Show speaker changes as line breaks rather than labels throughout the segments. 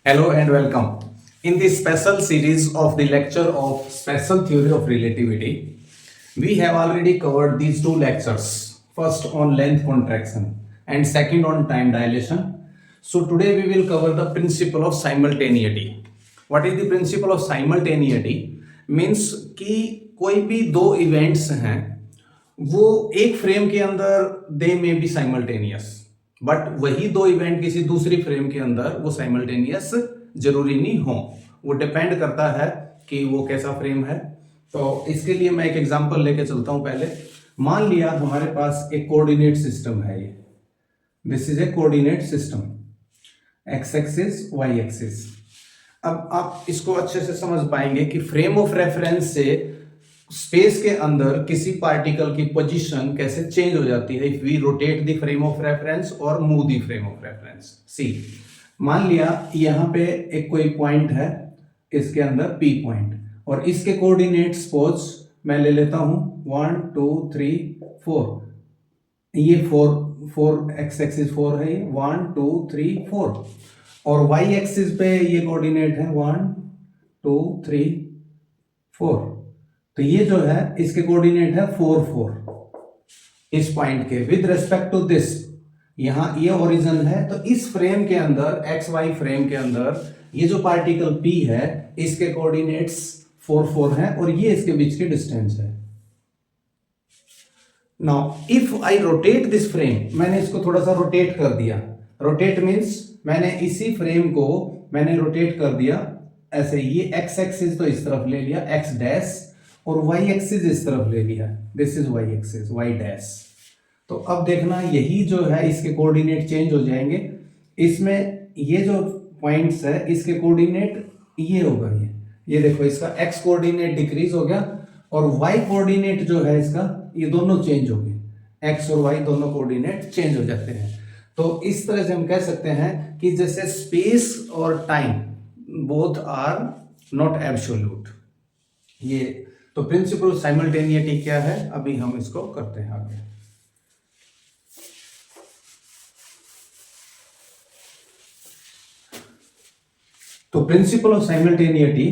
Hello and welcome. In this special series of the lecture of Special Theory of Relativity, we have already covered these two lectures. First on length contraction and second on time dilation. So today we will cover the principle of simultaneity. What is the principle of simultaneity? Means कि कोई भी दो events हैं वो एक frame के अंदर दे में बी साइमल्टेनियस, बट वही दो इवेंट किसी दूसरी फ्रेम के अंदर वो साइमल्टेनियस जरूरी नहीं हो। वो डिपेंड करता है कि वो कैसा फ्रेम है। तो इसके लिए मैं एक एग्जांपल लेके चलता हूं। पहले मान लिया हमारे पास एक कोऑर्डिनेट सिस्टम है, ये this is a coordinate system, X axis Y axis. अब आप इसको अच्छे से समझ पाएंगे कि फ्रेम ऑफ रेफरेंस से स्पेस के अंदर किसी पार्टिकल की पोजीशन कैसे चेंज हो जाती है if we rotate the frame of reference और move the frame of reference. See, मान लिया यहां पे एक कोई पॉइंट है, इसके अंदर पी पॉइंट, और इसके कोऑर्डिनेट सपोज मैं ले लेता हूं 1 2 3 4। ये 4 एक्स एक्सिस 4 है, ये 1 2 3 4, और वाई एक्सिस पे ये कोऑर्डिनेट है 1 2 3 4। तो ये जो है इसके कोऑर्डिनेट है 4 4 इस पॉइंट के विद रेस्पेक्ट टू दिस। यहां ये ओरिजिन है, तो इस फ्रेम के अंदर एक्स वाई फ्रेम के अंदर ये जो पार्टिकल P है इसके कोऑर्डिनेट्स 4 4 है और ये इसके बीच की डिस्टेंस है। Now if I rotate this frame, मैंने इसको थोड़ा सा रोटेट कर दिया। रोटेट मींस मैंने इसी फ्रेम को मैंने रोटेट कर दिया ऐसे। ये एक्स एक्सिस तो इस तरफ ले लिया एक्स डैश, और वाई एक्सिस इस तरफ ले लिया, this is Y axis Y dash. तो अब देखना यही जो है इसके कोऑर्डिनेट चेंज हो जाएंगे। इसमें ये जो पॉइंट्स है इसके कोऑर्डिनेट ये होगा, ये देखो इसका एक्स कोऑर्डिनेट डिक्रीज हो गया और वाई कोऑर्डिनेट जो है इसका ये दोनों चेंज हो गए, एक्स और वाई दोनों कोऑर्डिनेट चेंज हो जाते हैं। तो इस तरह से हम कह सकते हैं कि जैसे स्पेस और time both are not absolute. ये तो प्रिंसिपल ऑफ साइमल्टेनिटी क्या है, अभी हम इसको करते हैं आगे। तो प्रिंसिपल ऑफ साइमल्टेनिटी,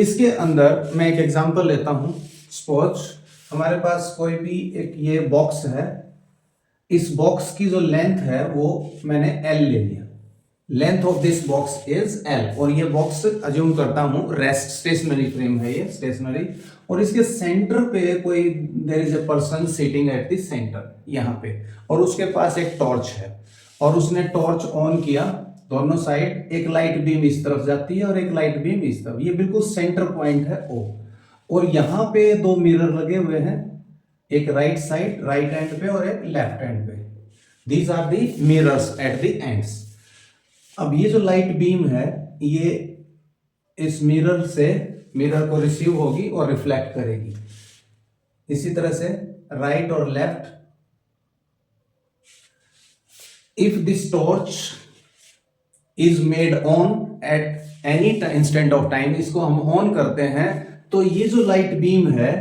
इसके अंदर मैं एक एग्जांपल लेता हूं। सपोज हमारे पास कोई भी एक ये बॉक्स है, इस बॉक्स की जो लेंथ है वो मैंने L ले लिया। Length of this box is L, और ये बॉक्स अज्यूम करता हूं रेस्ट स्टेशनरी फ्रेम है, ये स्टेशनरी, और इसके सेंटर पे कोई there is a person sitting at the centre यहां पे, और उसके पास एक टॉर्च है और उसने टॉर्च ऑन किया। दोनों साइड एक लाइट बीम इस तरफ जाती है और एक लाइट बीम इस तरफ, ये बिल्कुल सेंटर पॉइंट है O। और यहां पे दो मिरर लगे हुए हैं, एक राइट साइड राइट एंड पे और एक लेफ्ट एंड पे। These are the mirrors at the ends. अब ये जो लाइट बीम है ये इस मिरर को रिसीव होगी और रिफ्लेक्ट करेगी। इसी तरह से राइट और left. If this torch is made on at any instant of time, इसको हम ऑन करते हैं, तो ये जो लाइट बीम है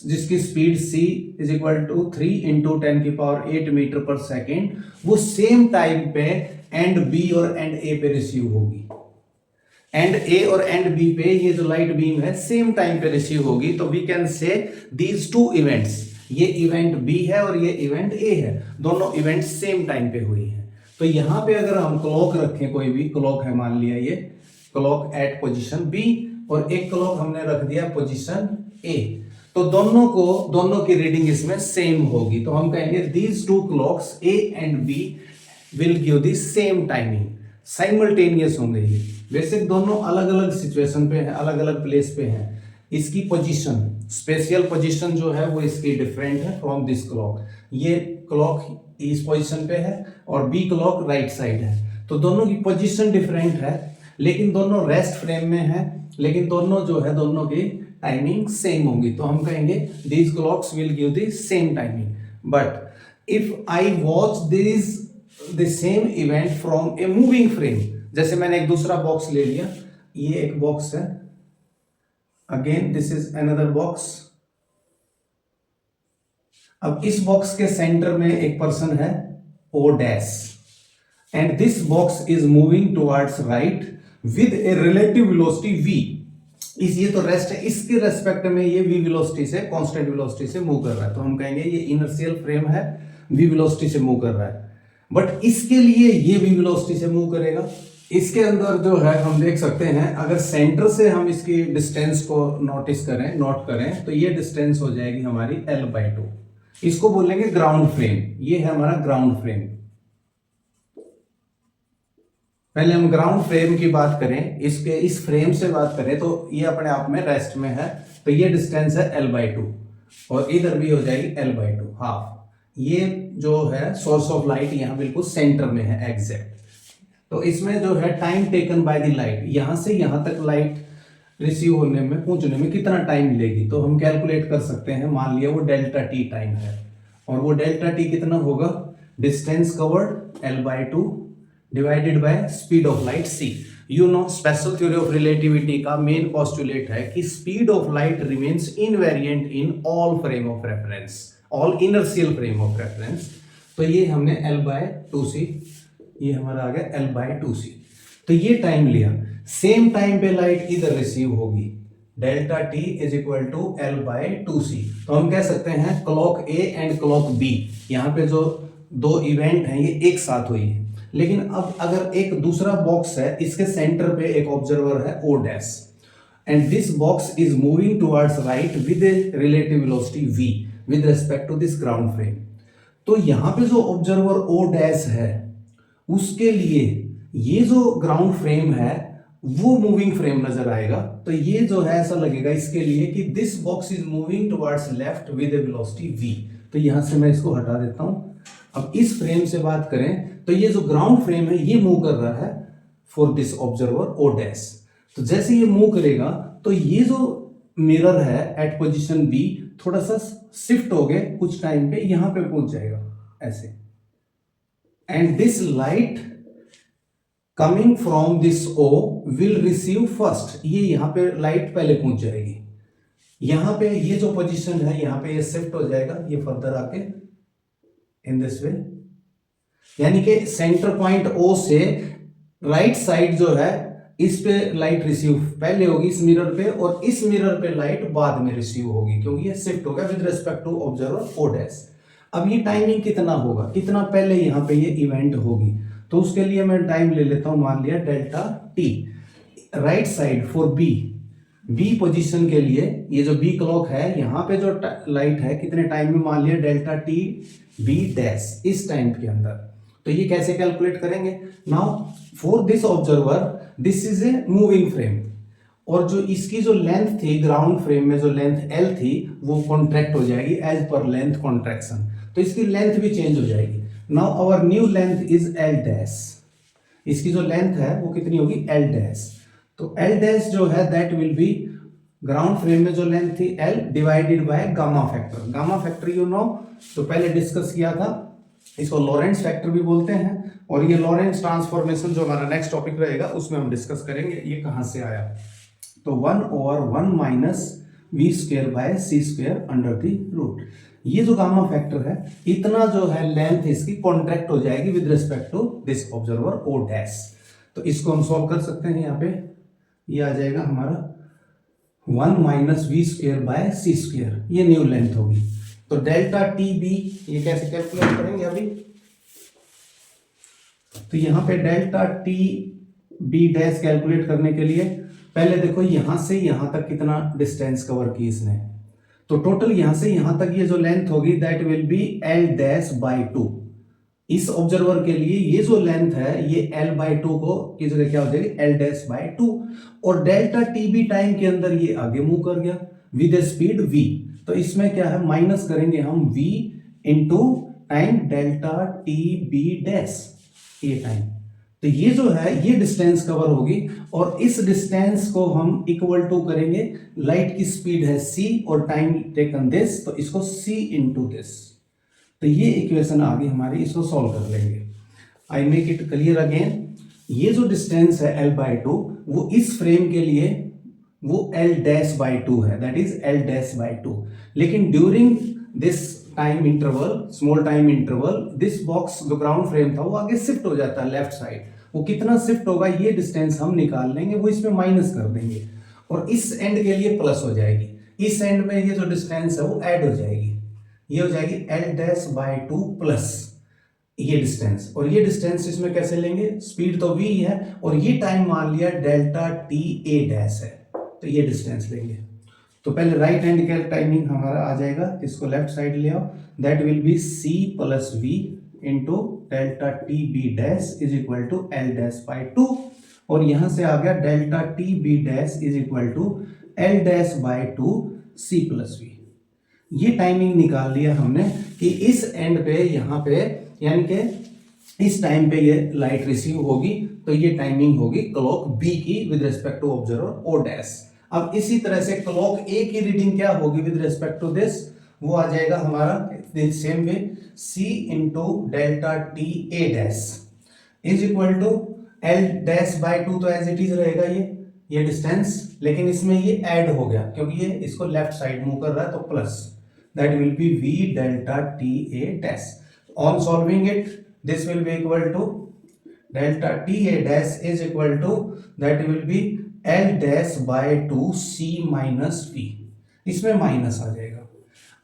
जिसकी speed c is equal to 3 into 10⁸ metre पर सेकेंड, वो सेम टाइम पे एंड B और एंड A पे रिसीव होगी। एंड A और एंड B पे ये जो लाइट बीम है सेम टाइम पे रिसीव होगी। तो we can say these two events, ये इवेंट B है और ये इवेंट A है, दोनों इवेंट सेम टाइम पे हुई है। तो यहां पे अगर हम क्लॉक रखें, कोई भी क्लॉक है, मान लिया ये क्लॉक एट पोजीशन B और एक क्लॉक हमने रख दिया पोजीशन A, तो दोनों की रीडिंग इसमें सेम होगी। तो हम कहेंगे these two clocks A and B will give the same timing, simultaneous होंगे ये। वैसे दोनों अलग अलग सिचुएशन पे हैं, अलग अलग प्लेस पे हैं। इसकी पोजीशन, स्पेशियल पोजीशन जो है वो इसकी डिफरेंट है फ्रॉम दिस क्लॉक। ये क्लॉक इस पोजीशन पे है और बी क्लॉक राइट साइड है, तो दोनों की पोजीशन डिफरेंट है, लेकिन दोनों रेस्ट फ्रेम में है, लेकिन दोनों जो है दोनों की टाइमिंग सेम होगी। तो हम कहेंगे these clocks will give the same timing. But if I watch this the same event from a moving frame, जैसे मैंने एक दूसरा बॉक्स ले लिया, ये एक बॉक्स है, again this is another box. अब इस बॉक्स के सेंटर में एक पर्सन है O dash, and this box is moving towards right with a relative velocity v, इस ये तो रेस्ट है, इसके रेस्पेक्ट में ये v वेलोसिटी से, कांस्टेंट वेलोसिटी से मूव कर रहा है, तो हम कहेंगे ये इनर्शियल फ्रेम है, v वेलोसिटी से मूव कर रहा है। बट इसके लिए ये v वेलोसिटी से मूव करेगा। इसके अंदर जो है हम देख सकते हैं, अगर सेंटर से हम इसकी डिस्टेंस को नोट करें तो ये डिस्टेंस हो जाएगी हमारी l/2। इसको बोलेंगे ग्राउंड फ्रेम। ये है हमारा ग्राउंड फ्रेम। पहले हम ग्राउंड फ्रेम की बात करें, इस फ्रेम से बात करें तो ये अपने आप में रेस्ट में है, तो ये डिस्टेंस है l/2 और इधर भी हो जाएगी l/2 हाफ। ये जो है सोर्स ऑफ लाइट यहाँ बिल्कुल सेंटर में है एग्जैक्ट। तो इसमें जो है time taken by the light, यहां से यहां तक लाइट रिसीव होने में, पहुंचने में कितना टाइम लेगी, तो हम कैलकुलेट कर सकते हैं। मान लिया वो डेल्टा टी टाइम है, और वो डेल्टा टी कितना होगा, distance covered l/2 divided by speed of light c। You know special theory of relativity का मेन पोस्टुलेट है कि speed of light remains invariant in all frame of reference, all inertial frame of reference. तो ये हमने l/2c, ये हमारा आ गया l/2c। तो ये टाइम लिया, सेम टाइम पे लाइट इधर रिसीव होगी, delta t is equal to l/2c। तो हम कह सकते हैं clock a and clock b, यहाँ पे जो दो इवेंट हैं ये एक साथ हुई है। लेकिन अब अगर एक दूसरा बॉक्स है, इसके सेंटर पे एक ऑब्जर्वर है o dash, and this box is moving towards right with a relative velocity v with respect to this ground frame. तो यहाँ पे जो ऑब्जर्वर o डैश है, उसके लिए ये जो ग्राउंड फ्रेम है वो मूविंग फ्रेम नजर आएगा। तो ये जो है ऐसा लगेगा इसके लिए कि this box is moving towards left with a velocity v। तो यहां से मैं इसको हटा देता हूं। अब इस फ्रेम से बात करें तो ये जो ग्राउंड फ्रेम है ये मूव कर रहा है for this observer o dash. तो जैसे ये मूव करेगा तो ये जो मिरर है एट पोजिशन b थोड़ा सा शिफ्ट हो गए, कुछ टाइम पे यहां पे पहुंच जाएगा ऐसे, and this light coming from this O will receive first। ये यहां पे लाइट पहले पहुंच जाएगी, यहां पे ये जो पोजीशन है यहां पे ये शिफ्ट हो जाएगा, ये फर्दर आके इन दिस वे, यानी कि सेंटर पॉइंट O से राइट साइड जो है इस पे लाइट रिसीव पहले होगी इस मिरर पे, और इस मिरर पे लाइट बाद में रिसीव होगी, क्योंकि ये शिफ्ट होगा with respect to observer O dash. अब ये टाइमिंग कितना होगा, कितना पहले यहाँ पे ये इवेंट होगी, तो उसके लिए मैं टाइम ले लेता हूं, मान लिया delta T. Right side for B position के लिए ये जो बी क्लॉक है, यहाँ पे जो लाइट है कितने टाइम में, मान लिया डेल्टा टी बी डैश, इस टाइम के अंदर। तो ये कैसे कैलकुलेट करेंगे, now for this observer this is a moving frame, और जो इसकी जो लेंथ थी ग्राउंड फ्रेम में, जो लेंथ L थी वो कॉन्ट्रैक्ट हो जाएगी एज पर लेंथ कॉन्ट्रैक्शन, तो इसकी लेंथ भी चेंज हो जाएगी। Now our new length is L dash, इसकी जो लेंथ है वो कितनी होगी L डैश। तो L डैश जो है that will be ground frame में जो लेंथ थी L divided by gamma factor. Gamma factor you know, तो पहले डिस्कस किया था, इसको लॉरेंट्ज फैक्टर भी बोलते हैं, और ये लॉरेंट्ज ट्रांसफॉर्मेशन जो हमारा नेक्स्ट टॉपिक रहेगा उसमें हम डिस्कस करेंगे ये कहां से आया। तो 1/1 minus v²/c² under the root, ये जो गामा फैक्टर है इतना जो है लेंथ इसकी कॉन्ट्रैक्ट हो जाएगी with respect to this observer O dash. तो इसको हम सॉल्व कर सकते हैं, यहाँ पे ये आ जाएगा हमारा 1 माइनस v²/c², ये न्यू लेंथ होगी। तो डेल्टा टी बी ये कैसे कैलकुलेट करेंगे अभी, तो यहाँ पे delta T B dash calculate करने के लिए पहले देखो यहां से यहां तक कितना डिस्टेंस कवर की इसने, तो टोटल यहां से यहां तक ये जो लेंथ होगी दैट विल बी L'/2। इस ऑब्जर्वर के लिए ये जो लेंथ है ये L/2 को की जगह क्या हो जाएगी L'/2, और डेल्टा टी बी टाइम के अंदर ये आगे मूव कर गया विद स्पीड v। तो इसमें क्या है, माइनस करेंगे हम v into time delta T B dash, ये टाइम। तो ये जो है ये डिस्टेंस कवर होगी, और इस डिस्टेंस को हम इक्वल टू करेंगे, लाइट की स्पीड है c और टाइम टेकन दिस, तो इसको c इंटू दिस। तो ये इक्वेशन आ गई हमारी, इसको सॉल्व कर लेंगे। I make it clear again, ये जो डिस्टेंस है L/2 वो इस फ्रेम के लिए वो L'/2 है, दैट इज L'/2, लेकिन during this time interval, small time interval, this box जो ग्राउंड फ्रेम था वो आगे शिफ्ट हो जाता है लेफ्ट साइड। वो कितना शिफ्ट होगा ये डिस्टेंस हम निकाल लेंगे, वो इसमें माइनस कर देंगे और इस एंड के लिए प्लस हो जाएगी। इस एंड में ये जो डिस्टेंस है वो ऐड हो जाएगी, ये हो जाएगी l डैश बाय 2 प्लस ये डिस्टेंस, और ये डिस्टेंस इसमें कैसे लेंगे, स्पीड तो v है और ये टाइम मान लिया डेल्टा टी ए डैश है, तो ये डिस्टेंस लेंगे। तो पहले राइट हैंड का टाइमिंग हमारा आ जाएगा, इसको लेफ्ट साइड ले आओ, that will be c plus V into delta T B dash is equal to L dash by 2, और यहां से आ गया delta T B dash is equal to L dash by 2 c plus V. ये timing निकाल लिया हमने कि इस एंड पे यहाँ पे यानी कि इस टाइम पे ये लाइट रिसीव होगी, तो ये टाइमिंग होगी क्लॉक बी की with respect to observer O dash. अब इसी तरह से क्लॉक ए की रीडिंग क्या होगी विद रिस्पेक्ट टू दिस, वो आ जाएगा हमारा same way c into delta T A dash is equal to L dash by 2, तो एज इट इज रहेगा ये डिस्टेंस, लेकिन इसमें ये ऐड हो गया क्योंकि ये इसको लेफ्ट साइड मूव कर रहा है, तो plus that will be v delta T A dash. On solving it this will be equal to delta T A dash is equal to that will be l dash by 2 c minus v, इसमें minus आ जाएगा।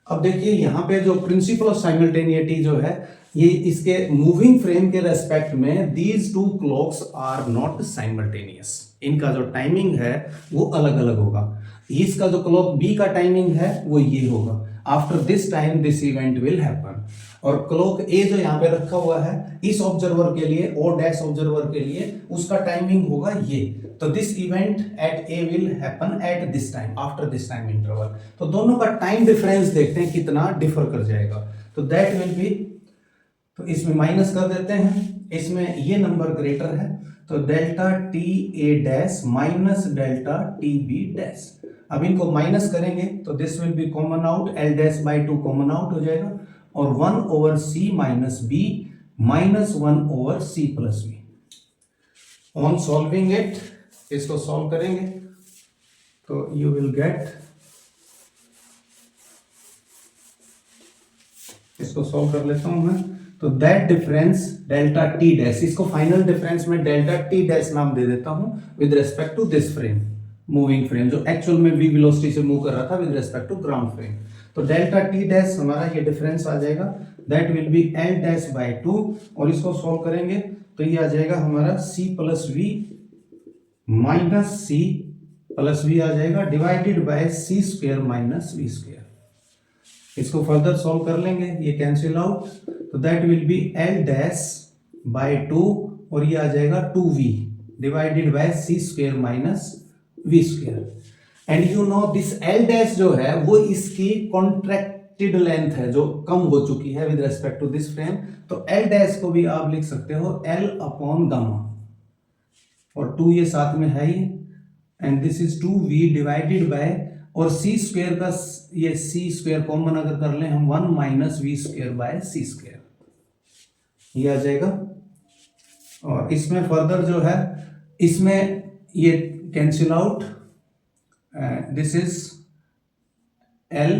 अब देखिए यहाँ पे जो principal of साइमल्टेनिटी जो है, ये इसके मूविंग फ्रेम के रेस्पेक्ट में these two clocks are not simultaneous, इनका जो टाइमिंग है वो अलग अलग होगा। इसका जो क्लॉक बी का टाइमिंग है वो ये होगा, after this time this event will happen, और क्लॉक ए जो यहाँ पे रखा हुआ है इस ऑब्जर्वर के लिए, ओ डैश ऑब्जर्वर के लिए, उसका टाइमिंग होगा ये, तो this event at A will happen at this time after this time interval. तो दोनों का टाइम डिफरेंस देखते हैं कितना डिफर कर जाएगा, तो दैट विल बी, तो इसमें माइनस कर देते हैं, इसमें ये नंबर ग्रेटर है, तो delta T A dash minus delta T B dash. अब इनको माइनस करेंगे तो this will be common out, L dash by 2 common out हो जाएगा, और 1 over C minus B minus 1 over C plus B. On solving it, इसको solve करेंगे तो यू विल गेट, इसको सॉल्व कर लेता हूं मैं, तो that difference delta T dash, इसको फाइनल डिफरेंस में डेल्टा टी डैश नाम दे देता हूं with respect to this frame, moving frame जो एक्चुअल में v वेलोसिटी से मूव कर रहा था with respect to ground frame. तो डेल्टा टी डैश हमारा ये डिफरेंस आ जाएगा, that will be L dash by 2, और इसको सॉल्व करेंगे तो ये आ जाएगा हमारा c plus V minus C plus V आ जाएगा divided by C square minus V square. इसको फर्दर सॉल्व कर लेंगे, ये कैंसिल आउट, तो that will be L dash by 2, और ये आ जाएगा 2v divided by C square minus V square. And you know this L dash जो है वो इसकी कॉन्ट्रैक्टेड लेंथ है जो कम हो चुकी है with respect to this frame, तो एल डैश को भी आप लिख सकते हो एल अपॉन गामा, और 2 ये साथ में है ही, and this is 2v divided by, और सी स्क्वायर का ये सी स्क्वायर कॉमन अगर कर लें हम 1 minus V square by C square, ये आ जाएगा। और इसमें फर्दर जो है इसमें ये cancel out, this is L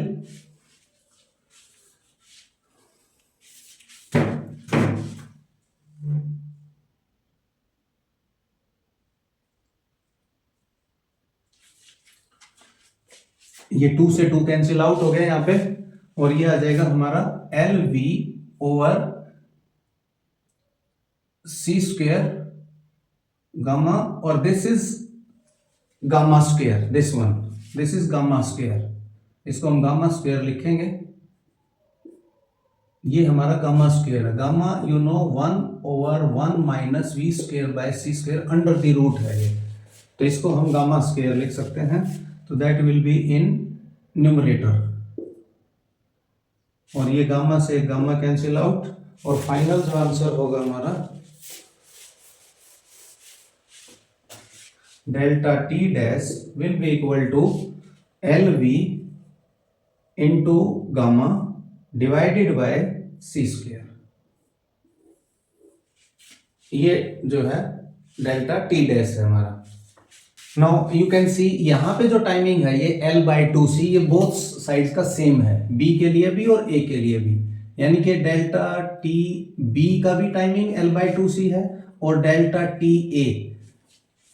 ये 2 से 2 कैंसिल आउट हो गया यहाँ पे, और ये आ जाएगा हमारा L V over C square gamma, और this is gamma square, this is gamma square, इसको हम गामा स्क्वायर लिखेंगे, ये हमारा गामा स्क्वायर है। Gamma you know 1 over 1 minus V square by C square under the root है ये, तो इसको हम गामा स्क्वायर लिख सकते हैं, तो that will be in numerator, और ये गामा से गामा कैंसिल आउट, और फाइनल जो आंसर होगा हमारा delta T dash will be equal to L V into gamma divided by C square, ये जो है डेल्टा टी डैश है हमारा। नाउ यू कैन सी यहाँ पे जो टाइमिंग है ये L/2c, ये बोथ साइड्स का सेम है, B के लिए भी और A के लिए भी, यानी कि डेल्टा टी बी का भी टाइमिंग L/2c है और डेल्टा टी ए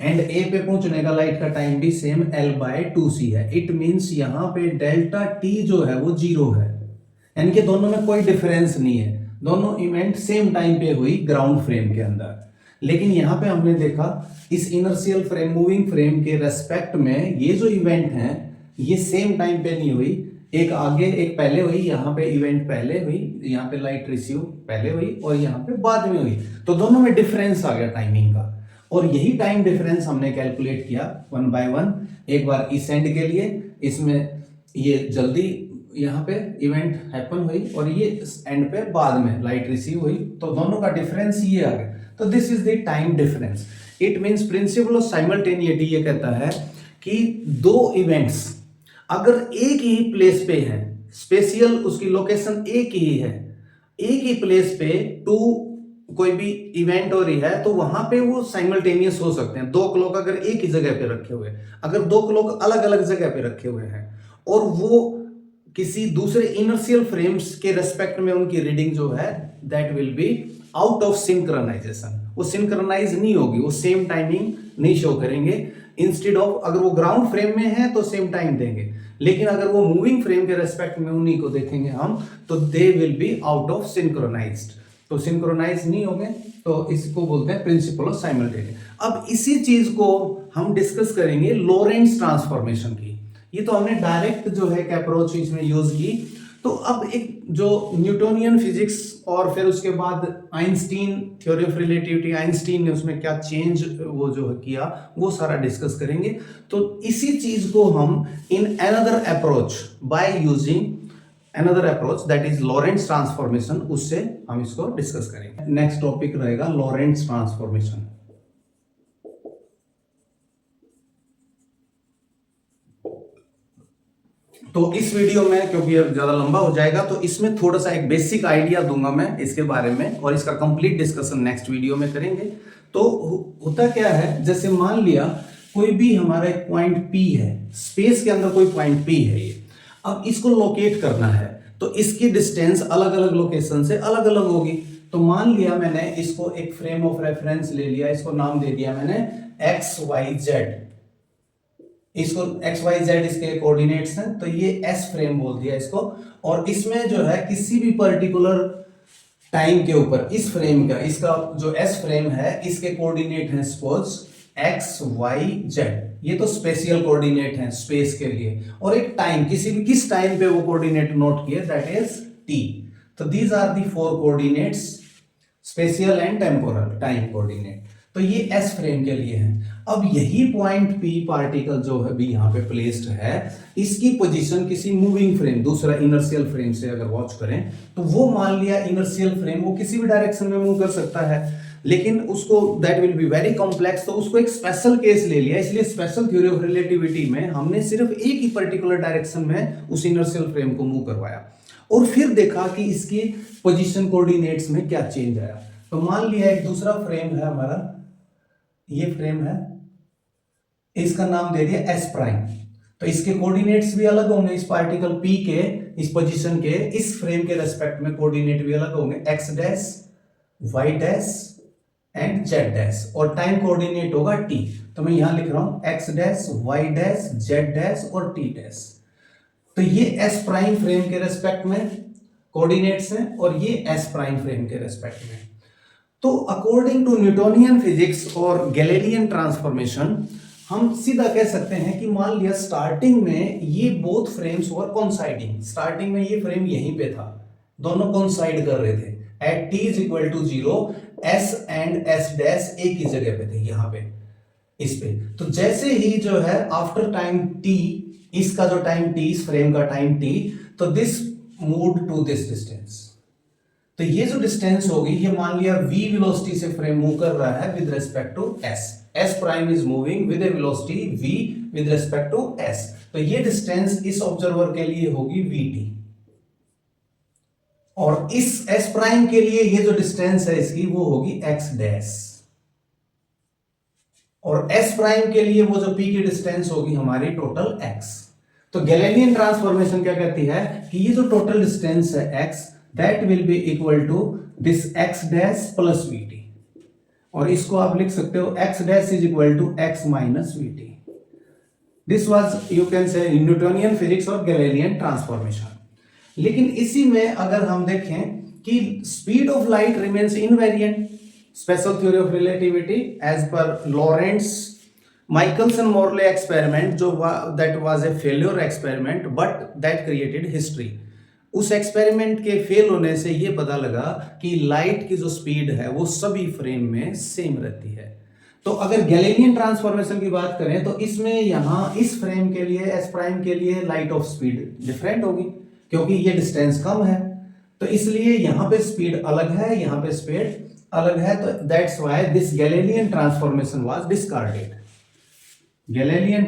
एंड ए पे पहुंचने का लाइट का टाइम भी सेम L/2c है। इट मींस यहाँ पे डेल्टा टी जो है वो 0 है, यानी कि दोनों में कोई डिफरेंस नहीं है, दोनों इवेंट सेम टाइम पे हुई ग्राउंड फ्रेम के अंदर। लेकिन यहाँ पे हमने देखा इस इनर्शियल फ्रेम, मूविंग फ्रेम के रेस्पेक्ट में ये जो इवेंट हैं ये सेम टाइम पे नहीं हुई, एक आगे एक पहले हुई, यहाँ पे इवेंट पहले हुई, यहाँ पे लाइट रिसीव पहले हुई और यहाँ पे बाद में हुई, तो दोनों में डिफरेंस आ गया टाइमिंग का। और यही टाइम डिफरेंस हमने कैलकुलेट किया 1 by 1, एक बार इस एंड के लिए, इसमें ये जल्दी यहाँ पे इवेंट हैपन हुई और ये एंड पे बाद में लाइट रिसीव हुई, तो दोनों का डिफरेंस ये आ गया, तो this is the time difference. It means principle of simultaneity ये कहता है कि दो इवेंट्स अगर एक ही प्लेस पे है, स्पेशियल उसकी लोकेशन एक ही है, एक ही प्लेस पे टू कोई भी इवेंट हो रही है, तो वहां पे वो साइमल्टेनियस हो सकते हैं। दो क्लॉक अगर एक ही जगह पे रखे हुए, अगर दो क्लॉक अलग अलग जगह पे रखे हुए हैं और वो किसी दूसरे इनर्शियल फ्रेम्स के रेस्पेक्ट में उनकी रीडिंग जो है that will be out of synchronization, वो सिंक्रोनाइज नहीं होगी, वो सेम टाइमिंग नहीं शो करेंगे। इंस्टेड ऑफ अगर वो ग्राउंड फ्रेम में है तो सेम टाइम देंगे, लेकिन अगर वो मूविंग फ्रेम के रेस्पेक्ट में उन्हीं को देखेंगे हम, तो they will be out of synchronized, तो सिंक्रोनाइज नहीं होंगे, तो इसको बोलते हैं प्रिंसिपल ऑफ साइमल्टेनिटी। अब इसी चीज को हम डिस्कस करेंगे लोरेंट्ज ट्रांसफॉर्मेशन की। ये तो हमने डायरेक्ट जो है अप्रोच इसमें यूज की, तो अब एक जो न्यूटोनियन फिजिक्स और फिर उसके बाद Einstein theory of relativity, Einstein ने उसमें क्या चेंज वो जो किया वो सारा डिस्कस करेंगे। तो इसी चीज को हम in another approach by using another approach that is Lorentz transformation, उससे हम इसको डिस्कस करेंगे। नेक्स्ट टॉपिक रहेगा लॉरेंट्ज ट्रांसफॉर्मेशन। तो इस वीडियो में क्योंकि ज्यादा लंबा हो जाएगा, तो इसमें थोड़ा सा एक बेसिक आइडिया दूंगा मैं इसके बारे में और इसका कंप्लीट डिस्कशन नेक्स्ट वीडियो में करेंगे। तो होता क्या है, जैसे मान लिया कोई भी हमारा एक पॉइंट P है, स्पेस के अंदर कोई पॉइंट P है ये, अब इसको लोकेट करना है, तो इसकी डिस्टेंस अलग अलग लोकेशन से अलग अलग होगी। तो मान लिया मैंने इसको एक फ्रेम ऑफ रेफरेंस ले लिया, इसको नाम दे दिया मैंने XYZ, इसको XYZ इसके कोऑर्डिनेट्स हैं, तो ये S फ्रेम बोल दिया इसको। और इसमें जो है किसी भी पर्टिकुलर टाइम के ऊपर इस फ्रेम का, इसका जो S फ्रेम है इसके कोऑर्डिनेट हैं सपोज XYZ, ये तो स्पेशियल कोऑर्डिनेट हैं स्पेस के लिए, और एक टाइम किस टाइम पे वो कोऑर्डिनेट नोट किए दैट इज T। तो these are the four coordinates, spatial and temporal time coordinate, तो ये S फ्रेम के लिए है। अब यही पॉइंट P पार्टिकल जो है भी यहाँ पे प्लेस्ड है, इसकी पोजीशन किसी मूविंग फ्रेम, दूसरा इनर्शियल फ्रेम से अगर वॉच करें, तो वो मान लिया इनर्शियल फ्रेम वो किसी भी डायरेक्शन में मूव कर सकता है, लेकिन उसको that will be very complex, तो उसको एक स्पेशल केस ले लिया। इसलिए स्पेशल थ्योरी ऑफ रिलेटिविटी में हमने सिर्फ एक ही पर्टिकुलर डायरेक्शन में उस इनर्शियल फ्रेम को मूव करवाया और फिर देखा कि इसकी पोजीशन कोऑर्डिनेट्स में क्या चेंज आया। तो मान लिया एक दूसरा फ्रेम है हमारा, ये फ्रेम है, इसका नाम दे दिया S प्राइम, तो इसके कोऑर्डिनेट्स भी अलग होंगे, इस पार्टिकल P के इस पोजीशन के इस फ्रेम के रेस्पेक्ट में कोऑर्डिनेट भी अलग होंगे, X dash, Y dash and Z dash, और टाइम कोऑर्डिनेट होगा T। तो मैं यहां लिख रहा हूं X dash, Y dash, Z dash और T डैश। तो ये S प्राइम फ्रेम के रेस्पेक्ट में कोऑर्डिनेट्स हैं और ये S प्राइम फ्रेम के रेस्पेक्ट में। तो अकॉर्डिंग टू न्यूटोनियन फिजिक्स और गैलीलियन ट्रांसफॉर्मेशन हम सीधा कह सकते हैं कि मान लिया स्टार्टिंग में ये बोथ फ्रेम्स वर कोइंसाइडिंग, स्टार्टिंग में ये फ्रेम यहीं पे था, दोनों कोइंसाइड कर रहे थे at t is equal to 0, S and S dash एक ही जगह पे थे यहाँ पे इस पे। तो जैसे ही जो है आफ्टर टाइम t, इसका जो टाइम t, इस फ्रेम का टाइम t, तो this moved to this distance, तो ये जो डिस्टेंस होगी ये मान लिया v वेलोसिटी से फ्रेम मूव कर रहा है with respect to s, S prime is moving with a velocity v with respect to s, तो ये डिस्टेंस इस ऑब्जर्वर के लिए होगी vt, और इस S प्राइम के लिए ये जो डिस्टेंस है इसकी वो होगी x डैश, और s प्राइम के लिए वो जो p की डिस्टेंस होगी हमारी टोटल x। तो गैलेलियन ट्रांसफॉर्मेशन क्या कहती है कि ये जो टोटल डिस्टेंस है x that will be equal to this x dash plus vt, और इसको आप लिख सकते हो x dash is equal to x minus vt। This was you can say Newtonian physics और गैलेलियन ट्रांसफॉर्मेशन। लेकिन इसी में अगर हम देखें कि speed of light remains invariant, special theory of relativity as पर लॉरेंट्स माइकलसन मोरले एक्सपेरिमेंट जो that was a failure experiment but that created history. उस एक्सपेरिमेंट के फेल होने से ये पता लगा कि लाइट की जो स्पीड है वो सभी फ्रेम में सेम रहती है। तो अगर गैलेलियन ट्रांसफॉर्मेशन की बात करें तो इसमें यहां इस फ्रेम के लिए एस प्राइम के लिए लाइट ऑफ स्पीड डिफरेंट होगी क्योंकि ये डिस्टेंस कम है, तो इसलिए यहां पे स्पीड अलग है, यहां पे स्पीड अलग है। तो that's why this Galilean transformation was discarded. Galilean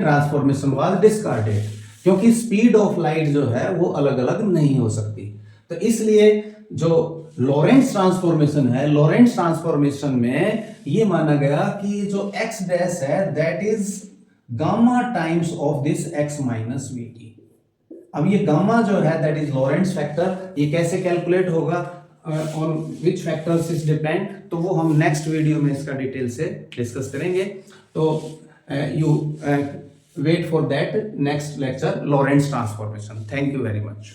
transformation was discarded क्योंकि स्पीड ऑफ लाइट जो है वो अलग अलग नहीं हो सकती। तो इसलिए जो लॉरेंट्स ट्रांसफॉर्मेशन है, लॉरेंट्स ट्रांसफॉर्मेशन में ये माना गया कि जो x डैश है that is gamma times of this x minus vt। अब ये गामा जो है दैट इज लॉरेंट्स फैक्टर, ये कैसे कैलकुलेट होगा, on which factors is depend, तो वो हम नेक्स्ट वीडियो में इसका डिटेल से डिस्कस करेंगे। तो you wait for that next lecture, Lorentz transformation. Thank you very much.